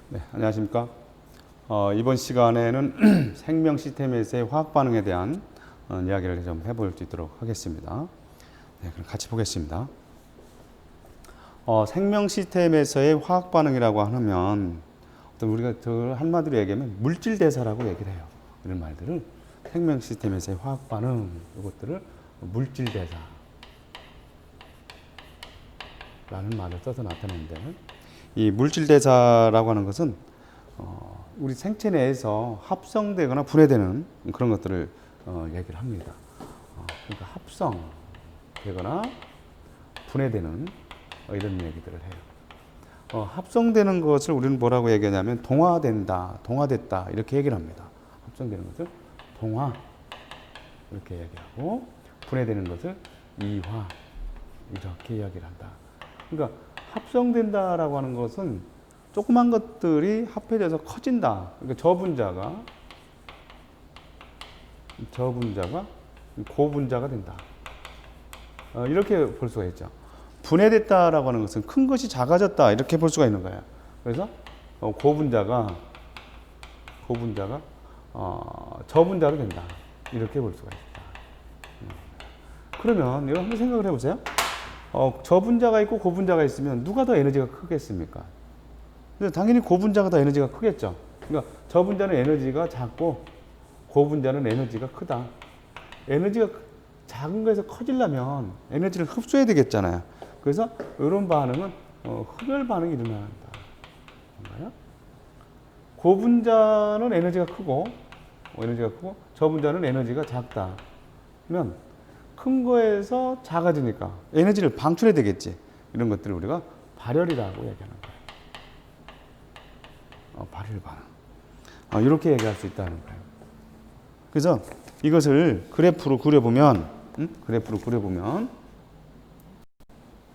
네, 안녕하십니까. 이번 시간에는 생명 시스템에서의 화학 반응에 대한 이야기를 좀 해볼 수 있도록 하겠습니다. 네, 그럼 같이 보겠습니다. 생명 시스템에서의 화학 반응이라고 하면 어떤 우리가 더 한마디로 얘기하면 물질 대사라고 얘기를 해요. 이런 말들을 생명 시스템에서의 화학 반응 이것들을 물질 대사라는 말을 써서 나타내는데, 이 물질 대사라고 하는 것은 우리 생체 내에서 합성되거나 분해되는 그런 것들을 얘기를 합니다. 그러니까 합성되거나 분해되는 이런 얘기들을 해요. 합성되는 것을 우리는 뭐라고 얘기하냐면 동화된다, 동화됐다 이렇게 얘기를 합니다. 합성되는 것을 동화 이렇게 얘기하고, 분해되는 것을 이화 이렇게 이야기를 한다. 그러니까 합성된다라고 하는 것은 조그만 것들이 합해져서 커진다. 그러니까 저분자가 고분자가 된다. 이렇게 볼 수가 있죠. 분해됐다라고 하는 것은 큰 것이 작아졌다. 이렇게 볼 수가 있는 거예요. 그래서 고분자가 저분자로 된다. 이렇게 볼 수가 있다. 그러면 여러분 한번 생각을 해보세요. 저분자가 있고 고분자가 있으면 누가 더 에너지가 크겠습니까? 당연히 고분자가 더 에너지가 크겠죠. 그러니까 저분자는 에너지가 작고 고분자는 에너지가 크다. 에너지가 작은 거에서 커지려면 에너지를 흡수해야 되겠잖아요. 그래서 이런 반응은 흡열 반응이 일어난다. 뭔가요? 고분자는 에너지가 크고 저분자는 에너지가 작다. 그러면 큰 거에서 작아지니까 에너지를 방출해야 되겠지. 이런 것들을 우리가 발열이라고 얘기하는 거예요. 발열 반응. 이렇게 얘기할 수 있다는 거예요. 그래서 이것을 그래프로 그려보면,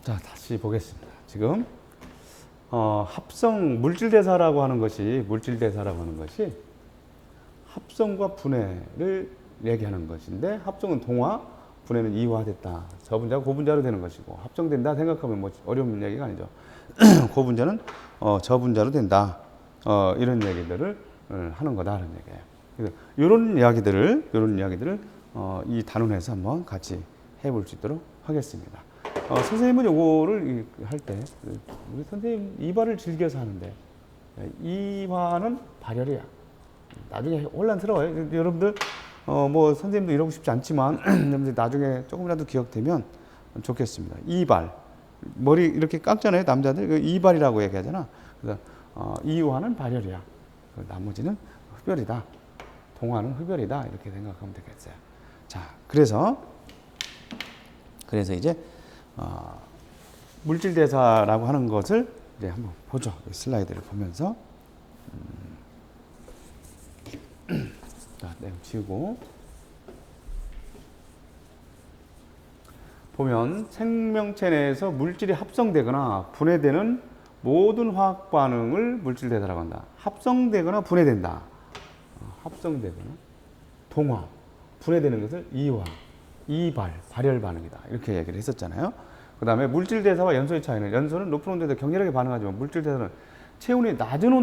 자, 다시 보겠습니다. 지금 합성 물질대사라고 하는 것이 합성과 분해를 얘기하는 것인데, 합성은 동화, 분해는 이화됐다. 저분자가 고분자로 되는 것이고, 합성된다 생각하면 뭐 어려운 얘기가 아니죠. 고분자는 저분자로 된다. 이런 얘기들을 하는 거다라는 얘기예요. 그래서 이런 이야기들을 이 단원에서 한번 같이 해볼 수 있도록 하겠습니다. 선생님은 요거를 할 때 우리 선생님 이발을 즐겨서 하는데, 이화는 발열이야. 나중에 혼란스러워요. 여러분들 뭐 선생님도 이러고 싶지 않지만 여러분들 나중에 조금이라도 기억되면 좋겠습니다. 이발, 머리 이렇게 깎잖아요, 남자들. 이발이라고 얘기하잖아. 그래서 이화는 발열이야. 나머지는 흡열이다. 동화는 흡열이다. 이렇게 생각하면 되겠어요. 자, 그래서 이제 물질 대사라고 하는 것을 이제 한번 보죠. 슬라이드를 보면서. 자, 내용 지우고 보면 생명체 내에서 물질이 합성되거나 분해되는 모든 화학 반응을 물질 대사라고 한다. 합성되거나 분해된다. 합성되거나 동화, 분해되는 것을 이화, 이발, 발열 반응이다. 이렇게 얘기를 했었잖아요. 그 다음에 물질 대사와 연소의 차이는, 연소는 높은 온도에서 격렬하게 반응하지만 물질 대사는 체온이 낮은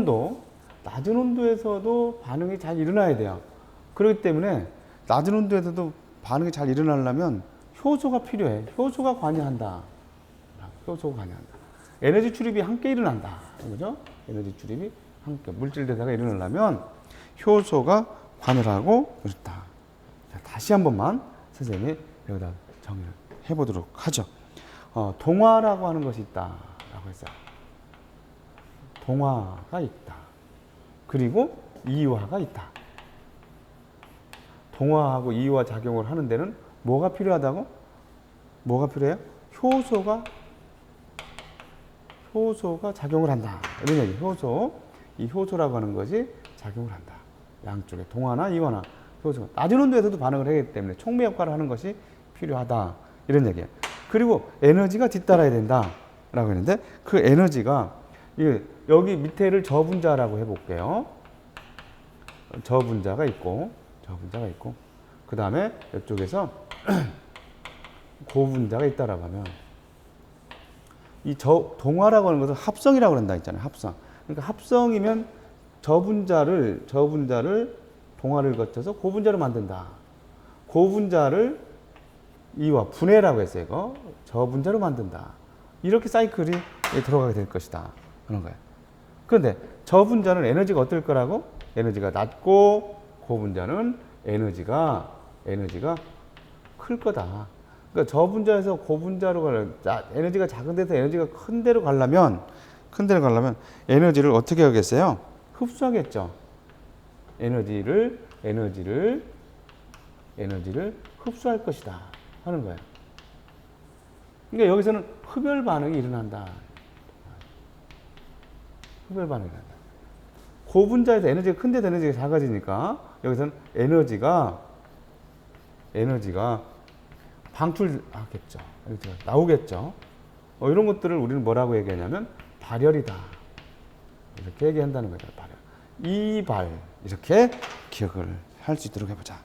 온도에서도 반응이 잘 일어나야 돼요. 그렇기 때문에 낮은 온도에서도 반응이 잘 일어나려면 효소가 필요해. 효소가 관여한다. 에너지 출입이 함께 일어난다. 그죠? 에너지 출입이 함께, 물질 대사가 일어나려면 효소가 관여하고 그렇다. 자, 다시 한 번만 선생님이 여기다 정리를 해보도록 하죠. 동화라고 하는 것이 있다라고 했어요. 동화가 있다. 그리고 이화가 있다. 동화하고 이화 작용을 하는 데는 뭐가 필요하다고? 뭐가 필요해요? 효소가 작용을 한다. 이런 얘기. 이 효소라고 하는 것이 작용을 한다. 양쪽에 동화나 이화나 효소가 낮은 온도에서도 반응을 하기 때문에 촉매 역할을 하는 것이 필요하다. 이런 얘기예요. 그리고 에너지가 뒤따라야 된다라고 했는데, 그 에너지가 여기 밑에를 저분자라고 해볼게요. 저분자가 있고 그 다음에 이쪽에서 고분자가 있다라고 하면, 이 동화라고 하는 것은 합성이라고 한다 했잖아요. 합성. 그러니까 합성이면 저분자를 동화를 거쳐서 고분자로 만든다. 고분자를 이와 분해라고 했어요. 이거 저분자로 만든다. 이렇게 사이클이 들어가게 될 것이다. 그런 거예요. 그런데 저분자는 에너지가 어떨 거라고? 에너지가 낮고 고분자는 에너지가 클 거다. 그러니까 저분자에서 고분자로 가려면 에너지가 작은 데서 에너지가 큰 데로 가려면 에너지를 어떻게 하겠어요? 흡수하겠죠. 에너지를 흡수할 것이다 하는 거예요. 그러니까 여기서는 흡열 반응이 일어난다. 흡열 반응이 일어난다. 고분자에서 에너지가 큰 데서 에너지가 작아지니까 여기서는 에너지가 방출하겠죠. 에너지가 나오겠죠. 이런 것들을 우리는 뭐라고 얘기하냐면 발열이다. 이렇게 얘기한다는 거죠. 발열. 이발 이렇게 기억을 할 수 있도록 해보자.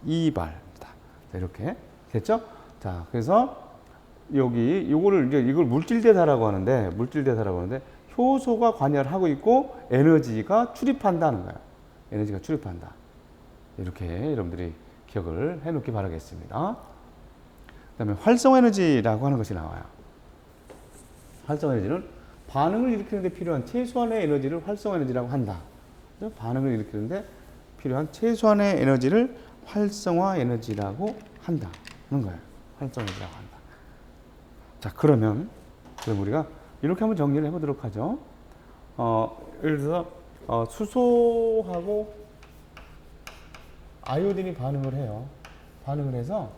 이발이다. 이렇게 됐죠? 자, 그래서 요거를 이제 이걸 물질대사라고 하는데 효소가 관여하고 있고 에너지가 출입한다는 거예요. 에너지가 출입한다. 이렇게 여러분들이 기억을 해놓기 바라겠습니다. 그다음에 활성화 에너지라고 하는 것이 나와요. 활성화 에너지는 반응을 일으키는데 필요한 최소한의 에너지를 활성화 에너지라고 한다. 반응을 일으키는데 필요한 최소한의 에너지를 활성화 에너지라고 한다. 하는 거예요. 활성화 에너지라고 한다. 자, 그럼 우리가 이렇게 한번 정리를 해보도록 하죠. 예를 들어서 수소하고 아이오딘이 반응을 해요. 반응을 해서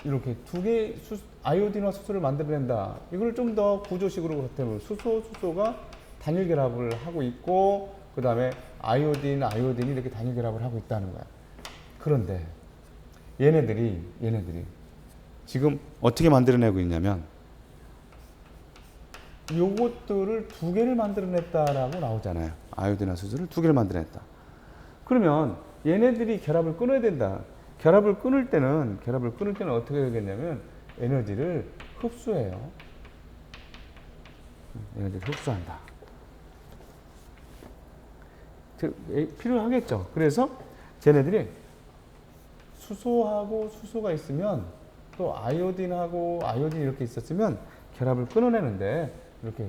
이렇게 두 개 아이오딘과 수소를 만들어낸다. 이걸 좀 더 구조식으로 그렇다면 수소가 단일 결합을 하고 있고 그 다음에 아이오딘이 이렇게 단일 결합을 하고 있다는 거야. 그런데 얘네들이 지금 어떻게 만들어내고 있냐면 요것들을 두 개를 만들어냈다라고 나오잖아요. 아이오딘과 수소를 두 개를 만들어냈다. 그러면 얘네들이 결합을 끊어야 된다. 결합을 끊을 때는 어떻게 되겠냐면 에너지를 흡수해요. 에너지를 흡수한다. 필요하겠죠. 그래서 쟤네들이 수소하고 수소가 있으면 또 아이오딘하고 아이오딘이 이렇게 있었으면 결합을 끊어내는데 이렇게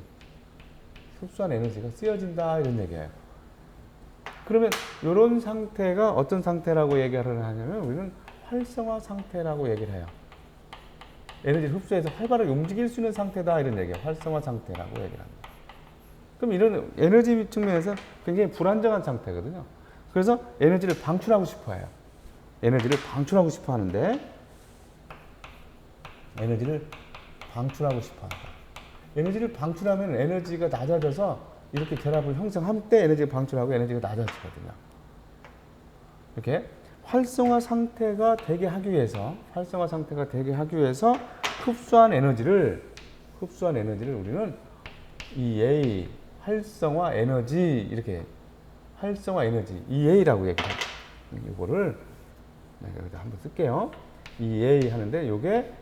흡수한 에너지가 쓰여진다 이런 얘기예요. 그러면 이런 상태가 어떤 상태라고 얘기를 하냐면 우리는 활성화 상태라고 얘기를 해요. 에너지를 흡수해서 활발하게 움직일 수 있는 상태다 이런 얘기예요. 활성화 상태라고 얘기를 합니다. 그럼 이런 에너지 측면에서 굉장히 불안정한 상태거든요. 그래서 에너지를 방출하고 싶어 해요. 에너지를 방출하고 싶어 하는데 에너지를 방출하면 에너지가 낮아져서 이렇게 결합을 형성할 때 에너지를 방출하고 에너지가 낮아지거든요. 이렇게 활성화 상태가 되게 하기 위해서 흡수한 에너지를 우리는 EA 활성화 에너지 EA라고 얘기해요. 이거를 여기다 한번 쓸게요. EA 하는데 요게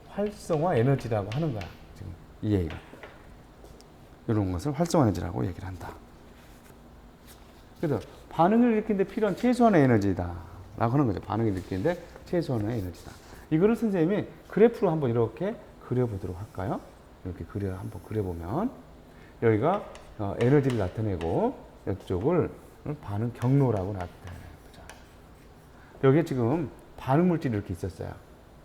활성화 에너지라고 하는 거야. 지금 EA가 이런 것을 활성화 에너지라고 얘기를 한다. 그래서 반응을 일으키는데 필요한 최소한의 에너지다라고 하는 거죠. 반응을 일으키는데 최소한의 에너지다. 이거를 선생님이 그래프로 한번 이렇게 그려보도록 할까요? 이렇게 한번 그려보면 여기가 에너지를 나타내고 이쪽을 반응 경로라고 나타내보자. 여기에 지금 반응 물질이 이렇게 있었어요.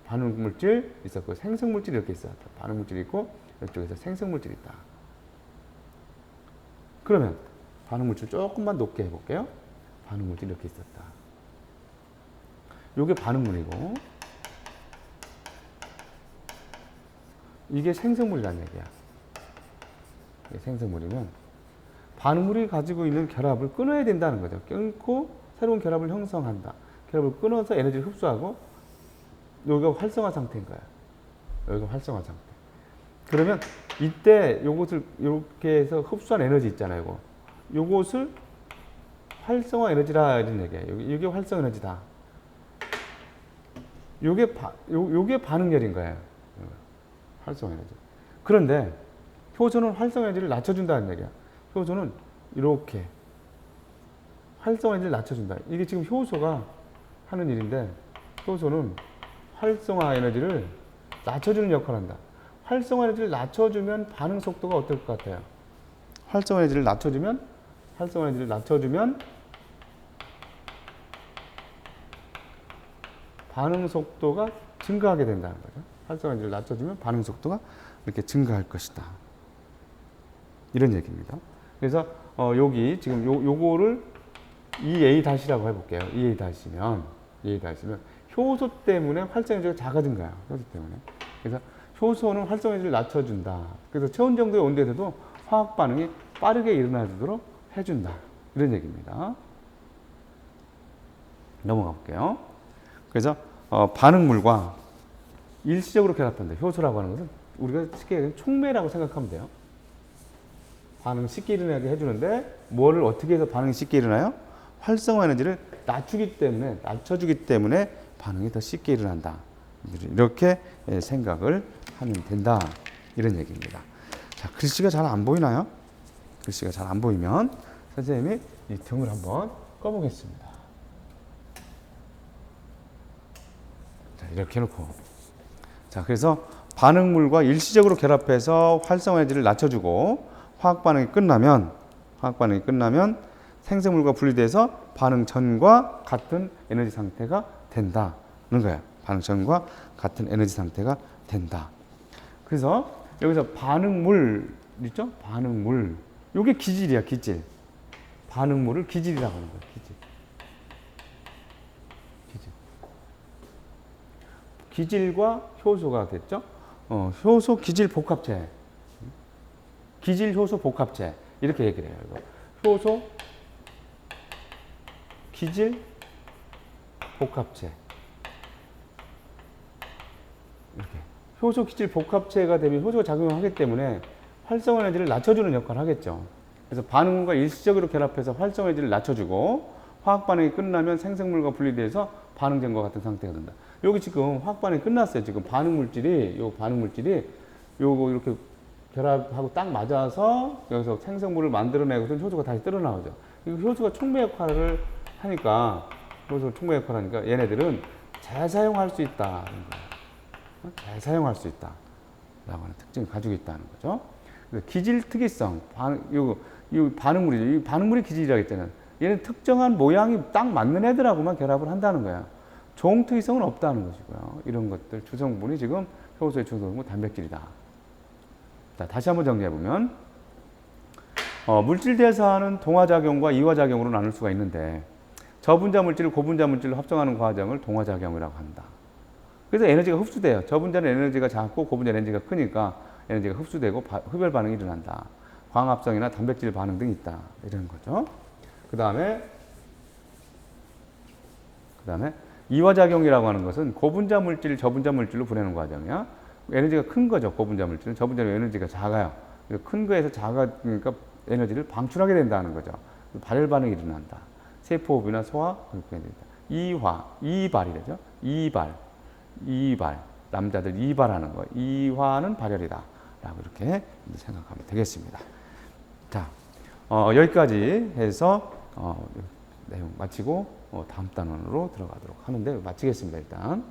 반응 물질 있었고 생성 물질이 이렇게 있었다. 반응 물질이 있고 이쪽에서 생성 물질이 있다. 그러면 반응 물질 조금만 높게 해볼게요. 반응 물질이 이렇게 있었다. 이게 반응물이고 이게 생성물이라는 얘기야. 이게 생성물이면 반응물이 가지고 있는 결합을 끊어야 된다는 거죠. 끊고 새로운 결합을 형성한다. 결합을 끊어서 에너지를 흡수하고 여기가 활성화 상태인 거야. 여기가 활성화 상태. 그러면 이때 요것을 이렇게 해서 흡수한 에너지 있잖아요. 요것을 활성화 에너지라 이런 얘기예요. 이게 활성 에너지다. 요게 반응열인 거예요. 활성 에너지. 그런데 효소는 활성 에너지를 낮춰준다는 얘기야. 효소는 이렇게 활성 에너지를 낮춰준다. 이게 지금 효소가 하는 일인데, 효소는 활성화 에너지를 낮춰주는 역할을 한다. 활성화 에너지를 낮춰주면 반응 속도가 어떨 것 같아요? 활성화 에너지를 낮춰주면 반응 속도가 증가하게 된다는 거죠. 활성화 에너지를 낮춰주면 반응 속도가 이렇게 증가할 것이다. 이런 얘기입니다. 그래서 여기 지금 요거를 EA-라고 해볼게요. EA-면 효소 때문에 활성 에너지가 작아진 거야. 효소 때문에. 그래서 효소는 활성 에너지를 낮춰준다. 그래서 체온 정도의 온도에서도 화학 반응이 빠르게 일어나도록 해준다. 이런 얘기입니다. 넘어가 볼게요. 그래서 반응물과 일시적으로 결합한다. 효소라고 하는 것은 우리가 쉽게 얘기하면 촉매라고 생각하면 돼요. 반응 쉽게 일어나게 해주는데 뭐를 어떻게 해서 반응이 쉽게 일어나요? 활성화 에너지를 낮춰주기 때문에 반응이 더 쉽게 일어난다. 이렇게 생각을 하면 된다. 이런 얘기입니다. 자, 글씨가 잘 안 보이나요? 글씨가 잘 안 보이면 선생님이 이 등을 한번 꺼보겠습니다. 자, 이렇게 해놓고. 자, 그래서 반응물과 일시적으로 결합해서 활성화 에너지를 낮춰주고 화학 반응이 끝나면 생성물과 분리돼서 반응 전과 같은 에너지 상태가 된다는 거예요. 반응 전과 같은 에너지 상태가 된다. 그래서 여기서 반응물 있죠? 반응물. 요게 기질이야, 기질. 반응물을 기질이라고 하는 거예요. 기질과 효소가 됐죠? 효소 기질 복합체. 기질 효소 복합체. 이렇게 얘기를 해요. 효소 기질 복합체. 이렇게. 효소 기질 복합체가 되면 효소가 작용을 하기 때문에 활성화 에너지를 낮춰주는 역할을 하겠죠. 그래서 반응물과 일시적으로 결합해서 활성화 에너지를 낮춰주고 화학 반응이 끝나면 생성물과 분리돼서 반응 전과 같은 상태가 된다. 여기 지금 화학 반응이 끝났어요. 지금 반응물질이 요거 이렇게 결합하고 딱 맞아서 여기서 생성물을 만들어내고서 효소가 다시 뜨러나오죠. 효소가 촉매 역할을 하니까 얘네들은 재사용할 수 있다는 거예요. 재사용할 수 있다라고 하는 특징을 가지고 있다는 거죠. 기질 특이성, 이 반응물이죠. 이 반응물이 기질이라고 했잖아요. 얘는 특정한 모양이 딱 맞는 애들하고만 결합을 한다는 거야. 종 특이성은 없다는 것이고요. 이런 것들 주성분이 지금 효소의 주성분 단백질이다. 자, 다시 한번 정리해보면 물질 대사는 동화작용과 이화작용으로 나눌 수가 있는데 저분자 물질을 고분자 물질로 합성하는 과정을 동화작용이라고 한다. 그래서 에너지가 흡수돼요. 저분자는 에너지가 작고 고분자는 에너지가 크니까 에너지가 흡수되고 흡열 반응이 일어난다. 광합성이나 단백질 반응 등이 있다. 이런 거죠. 그 다음에 이화작용이라고 하는 것은 고분자 물질을 저분자 물질로 보내는 과정이야. 에너지가 큰 거죠. 고분자 물질은. 저분자는 에너지가 작아요. 큰 거에서 작으니까 에너지를 방출하게 된다는 거죠. 발열 반응이 일어난다. 세포호흡이나 소화, 이발이죠. 이발. 남자들 이발하는 거. 이화는 발열이다. 라고 이렇게 생각하면 되겠습니다. 자, 여기까지 해서 내용 마치고 다음 단원으로 들어가도록 하는데 마치겠습니다. 일단.